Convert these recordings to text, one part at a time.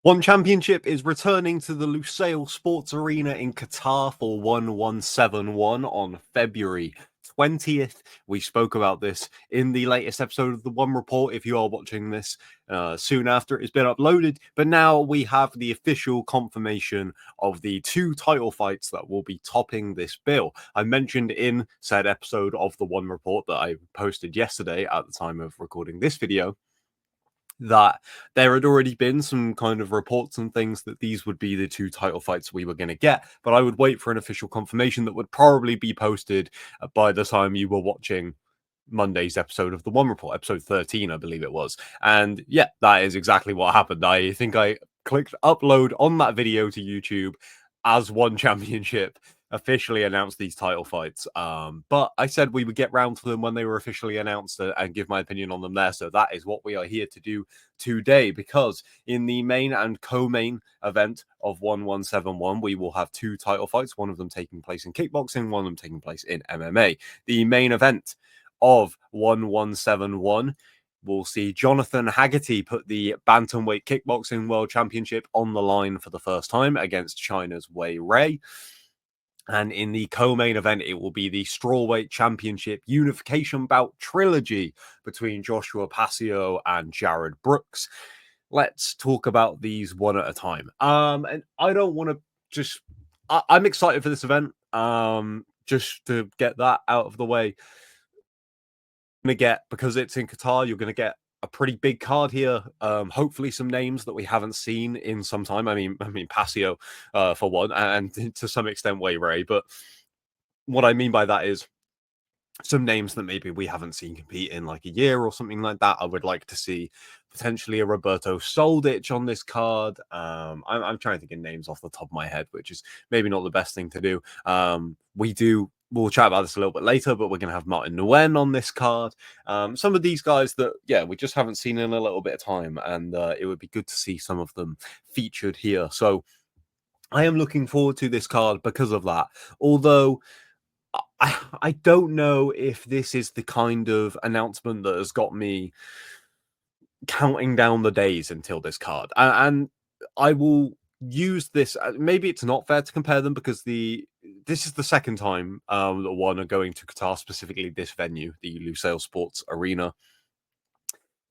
One Championship is returning to the Lusail Sports Arena in Qatar for 1171 on February 20th. We spoke about this in the latest episode of the One Report. If you are watching this soon after it's been uploaded, but now we have the official confirmation of the two title fights that will be topping this bill. I mentioned in said episode of the One Report that I posted yesterday at the time of recording this video that there had already been some kind of reports and things that these would be the two title fights we were going to get, but I would wait for an official confirmation that would probably be posted by the time you were watching Monday's episode of the One Report, episode 13, I believe it was. And yeah, that is exactly what happened. I think I clicked upload on that video to YouTube as One Championship officially announced these title fights. But I said we would get round to them when they were officially announced and give my opinion on them there. So that is what we are here to do today, because in the main and co-main event of 1171, we will have two title fights, one of them taking place in kickboxing, one of them taking place in MMA. The main event of 1171 we'll see Jonathan Haggerty put the Bantamweight Kickboxing World Championship on the line for the first time against China's Wei Rui. And in the co-main event, it will be the Strawweight Championship unification bout trilogy between Joshua Pacio and Jarred Brooks. Let's talk about these one at a time. And I don't want to just... I'm excited for this event. Just to get that out of the way. Because it's in Qatar, you're going to get a pretty big card here. Hopefully some names that we haven't seen in some time. I mean Pacio for one, and to some extent Wei Rui. But what I mean by that is some names that maybe we haven't seen compete in like a year or something like that. I would like to see potentially a Roberto Soldich on this card. I'm trying to think of names off the top of my head, which is maybe not the best thing to do. We'll chat about this a little bit later, but we're going to have Martin Nguyen on this card. Some of these guys that, yeah, we just haven't seen in a little bit of time, and it would be good to see some of them featured here. So I am looking forward to this card because of that. Although I don't know if this is the kind of announcement that has got me counting down the days until this card. And I will use this. Maybe it's not fair to compare them because this is the second time that one are going to Qatar, specifically this venue, the Lusail Sports Arena.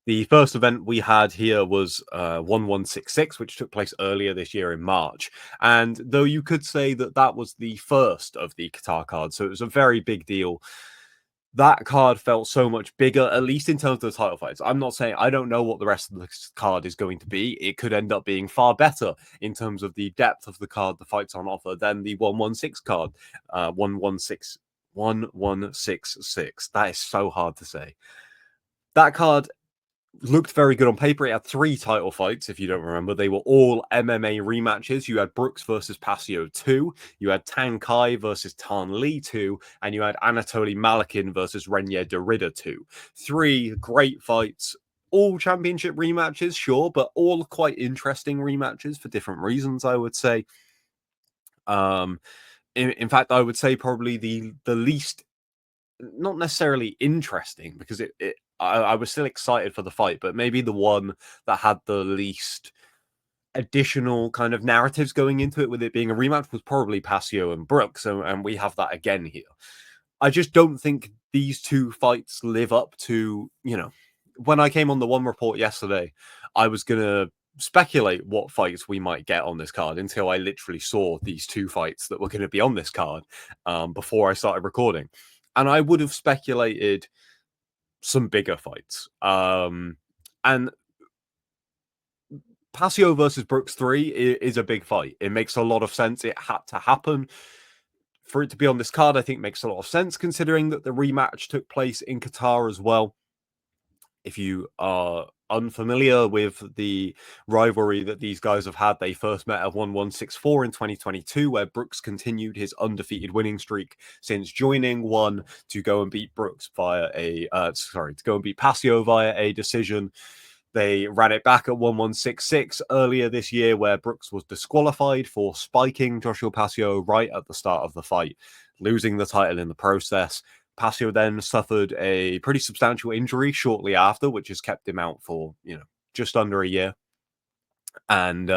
The first event we had here was 1166, which took place earlier this year in March. And though you could say that that was the first of the Qatar cards, so it was a very big deal, that card felt so much bigger, at least in terms of the title fights. I'm not saying I don't know what the rest of the card is going to be. It could end up being far better in terms of the depth of the card, the fights on offer, than the 116 card. 1166. That is so hard to say. That card looked very good on paper. It had three title fights, if you don't remember. They were all MMA rematches. You had Brooks versus Pacio 2, you had Tang Kai versus Tan Lee 2, and you had Anatoly Malakin versus Renier Derrida 2. Three great fights, all championship rematches, sure, but all quite interesting rematches for different reasons, I would say. In fact, I would say probably the least, not necessarily interesting, because I was still excited for the fight, but maybe the one that had the least additional kind of narratives going into it, with it being a rematch, was probably Pacio and Brooks, and we have that again here. I just don't think these two fights live up to, when I came on the One Report yesterday, I was going to speculate what fights we might get on this card until I literally saw these two fights that were going to be on this card before I started recording. And I would have speculated some bigger fights. And Pacio versus Brooks 3 is a big fight. It makes a lot of sense. It had to happen. For it to be on this card, I think makes a lot of sense, considering that the rematch took place in Qatar as well. If you are unfamiliar with the rivalry that these guys have had, they first met at 1164 in 2022, where Brooks continued his undefeated winning streak since joining One to go and beat Brooks via to go and beat Pacio via a decision. They ran it back at 1166 earlier this year, where Brooks was disqualified for spiking Joshua Pacio right at the start of the fight, losing the title in the process. Pacio then suffered a pretty substantial injury shortly after, which has kept him out for, just under a year. And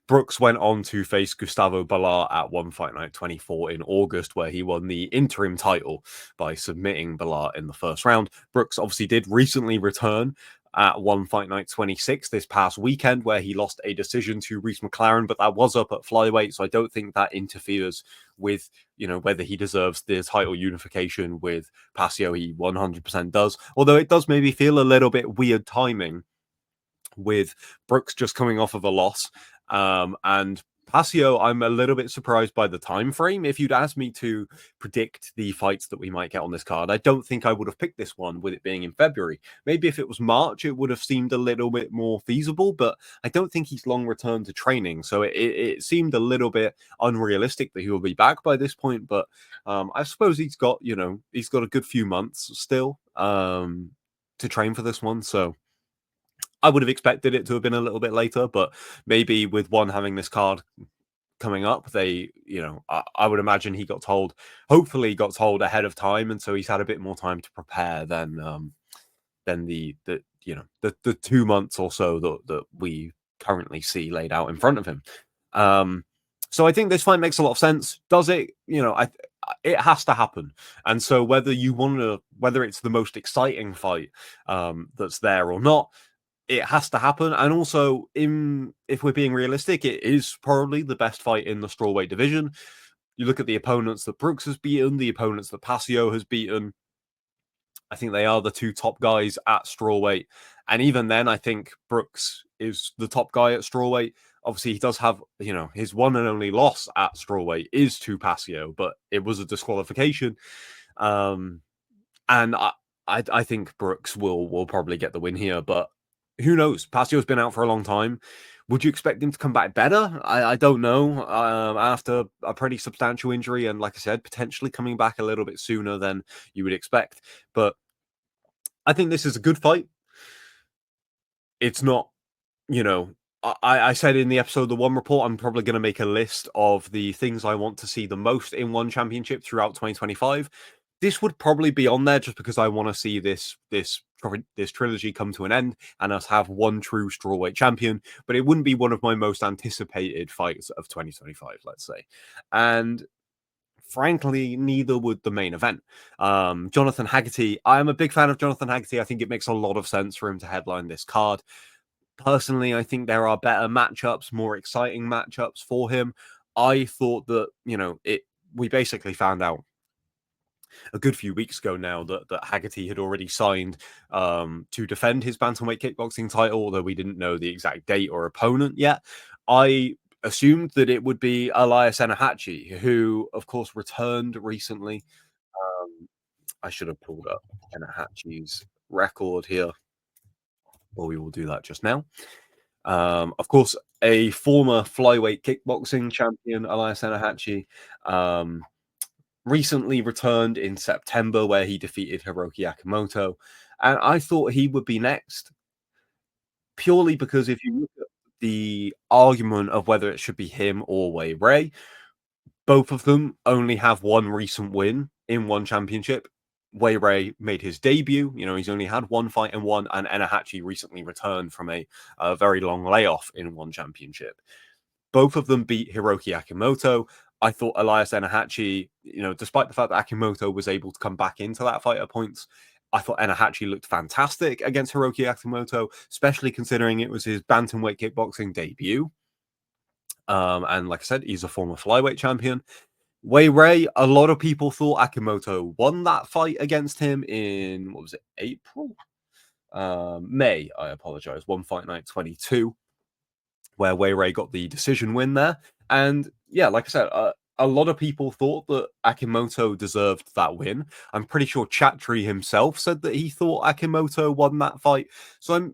Brooks went on to face Gustavo Balart at One Fight Night 24 in August, where he won the interim title by submitting Balart in the first round. Brooks obviously did recently return at One Fight Night 26 this past weekend, where he lost a decision to Reese McLaren, but that was up at flyweight, so I don't think that interferes with, whether he deserves the title unification with Pacio. He 100% does, although it does maybe feel a little bit weird timing with Brooks just coming off of a loss. And Pacio, I'm a little bit surprised by the time frame. If you'd asked me to predict the fights that we might get on this card, I don't think I would have picked this one with it being in February. Maybe if it was March, it would have seemed a little bit more feasible, but I don't think he's long returned to training. So it seemed a little bit unrealistic that he will be back by this point. But I suppose he's got a good few months still to train for this one. So I would have expected it to have been a little bit later, but maybe with one having this card coming up, I would imagine he hopefully got told ahead of time, and so he's had a bit more time to prepare than the 2 months or so that we currently see laid out in front of him. So I think this fight makes a lot of sense. Does it? It has to happen. And so whether it's the most exciting fight that's there or not, it has to happen. And also, if we're being realistic, it is probably the best fight in the strawweight division. You look at the opponents that Brooks has beaten, the opponents that Pacio has beaten. I think they are the two top guys at strawweight. And even then, I think Brooks is the top guy at strawweight. Obviously, he does have, his one and only loss at strawweight is to Pacio, but it was a disqualification. And I think Brooks will probably get the win here, but who knows? Pacio's been out for a long time. Would you expect him to come back better? I don't know. After a pretty substantial injury, and like I said, potentially coming back a little bit sooner than you would expect. But I think this is a good fight. It's not, I said in the episode, the One Report, I'm probably going to make a list of the things I want to see the most in one championship throughout 2025. This would probably be on there just because I want to see this trilogy come to an end and us have one true strawweight champion, but it wouldn't be one of my most anticipated fights of 2025, let's say. And frankly, neither would the main event. Jonathan Haggerty, I'm a big fan of Jonathan Haggerty. I think it makes a lot of sense for him to headline this card. Personally, I think there are better matchups, more exciting matchups for him. I thought that, we basically found out a good few weeks ago now that Haggerty had already signed to defend his bantamweight kickboxing title, although we didn't know the exact date or opponent yet. I assumed that it would be Elias Enahachi, who, of course, returned recently. I should have pulled up Enahachi's record here. Well, we will do that just now. Of course, a former flyweight kickboxing champion, Elias Enahachi, recently returned in September, where he defeated Hiroki Akimoto. And I thought he would be next, purely because if you look at the argument of whether it should be him or Wei Rui, both of them only have one recent win in one championship. Wei Rui made his debut. He's only had one fight and won, and Enahachi recently returned from a very long layoff in one championship. Both of them beat Hiroki Akimoto. I thought Elias Enahachi, despite the fact that Akimoto was able to come back into that fight at points, I thought Enahachi looked fantastic against Hiroki Akimoto, especially considering it was his bantamweight kickboxing debut. And like I said, he's a former flyweight champion. Wei Rui, a lot of people thought Akimoto won that fight against him in, what was it, April? May, I apologize, One Fight Night 22, where Wei Rui got the decision win there. And yeah, like I said, a lot of people thought that Akimoto deserved that win. I'm pretty sure Chatri himself said that he thought Akimoto won that fight. So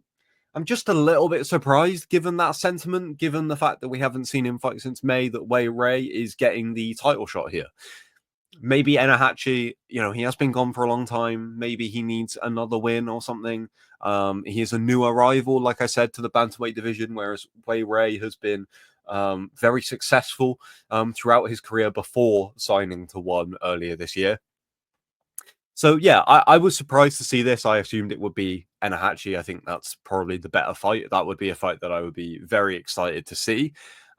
I'm just a little bit surprised, given that sentiment, given the fact that we haven't seen him fight since May, that Wei Rui is getting the title shot here. Maybe Enahachi, he has been gone for a long time. Maybe he needs another win or something. He is a new arrival, like I said, to the bantamweight division, whereas Wei Rui has been very successful throughout his career before signing to one earlier this year. So yeah, I was surprised to see this. I assumed it would be Enahachi, I think that's probably the better fight. That would be a fight that I would be very excited to see.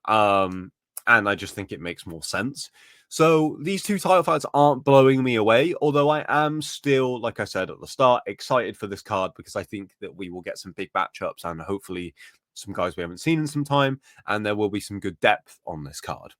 And I just think it makes more sense. So these two title fights aren't blowing me away, although I am still, like I said at the start, excited for this card because I think that we will get some big matchups and hopefully some guys we haven't seen in some time, and there will be some good depth on this card.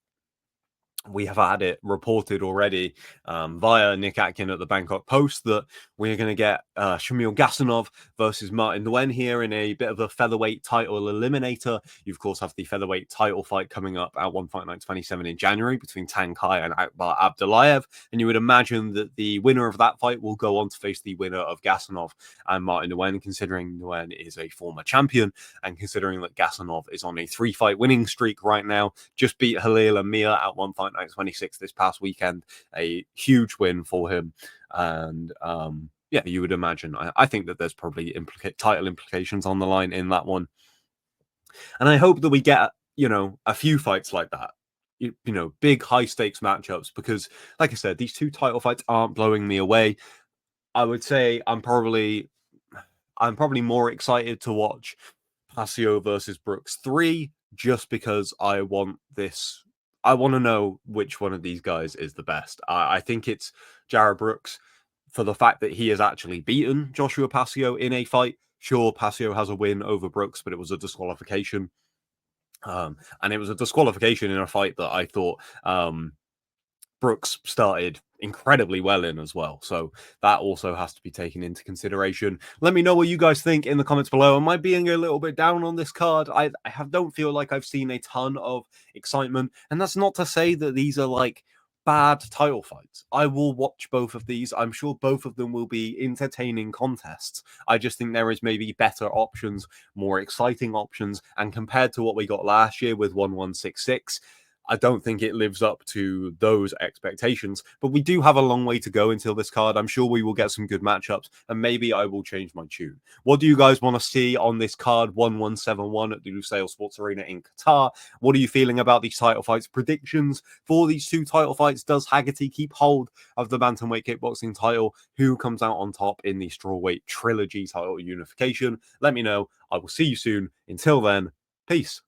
We have had it reported already via Nick Atkin at the Bangkok Post that we're going to get Shamil Gasanov versus Martin Nguyen here in a bit of a featherweight title eliminator. You, of course, have the featherweight title fight coming up at One Fight Night 27 in January between Tang Kai and Akbar Abdullayev. And you would imagine that the winner of that fight will go on to face the winner of Gasanov and Martin Nguyen, considering Nguyen is a former champion and considering that Gasanov is on a 3-fight winning streak right now. Just beat Halil Amir at One Fight Night 26 this past weekend, a huge win for him. And yeah, you would imagine. I think that there's probably title implications on the line in that one. And I hope that we get, a few fights like that. Big high stakes matchups, because like I said, these two title fights aren't blowing me away. I would say I'm probably more excited to watch Pacio versus Brooks 3 just because I want to know which one of these guys is the best. I think it's Jarred Brooks for the fact that he has actually beaten Joshua Pacio in a fight. Sure, Pacio has a win over Brooks, but it was a disqualification. And it was a disqualification in a fight that I thought Brooks started incredibly well in as well. So that also has to be taken into consideration. Let me know what you guys think in the comments below. Am I being a little bit down on this card? I don't feel like I've seen a ton of excitement. And that's not to say that these are like bad title fights. I will watch both of these. I'm sure both of them will be entertaining contests. I just think there is maybe better options, more exciting options. And compared to what we got last year with 1166, I don't think it lives up to those expectations, but we do have a long way to go until this card. I'm sure we will get some good matchups, and maybe I will change my tune. What do you guys want to see on this card 1171 at the Lusail Sports Arena in Qatar? What are you feeling about these title fights? Predictions for these two title fights? Does Haggerty keep hold of the Bantamweight Kickboxing title? Who comes out on top in the Strawweight Trilogy title unification? Let me know. I will see you soon. Until then, peace.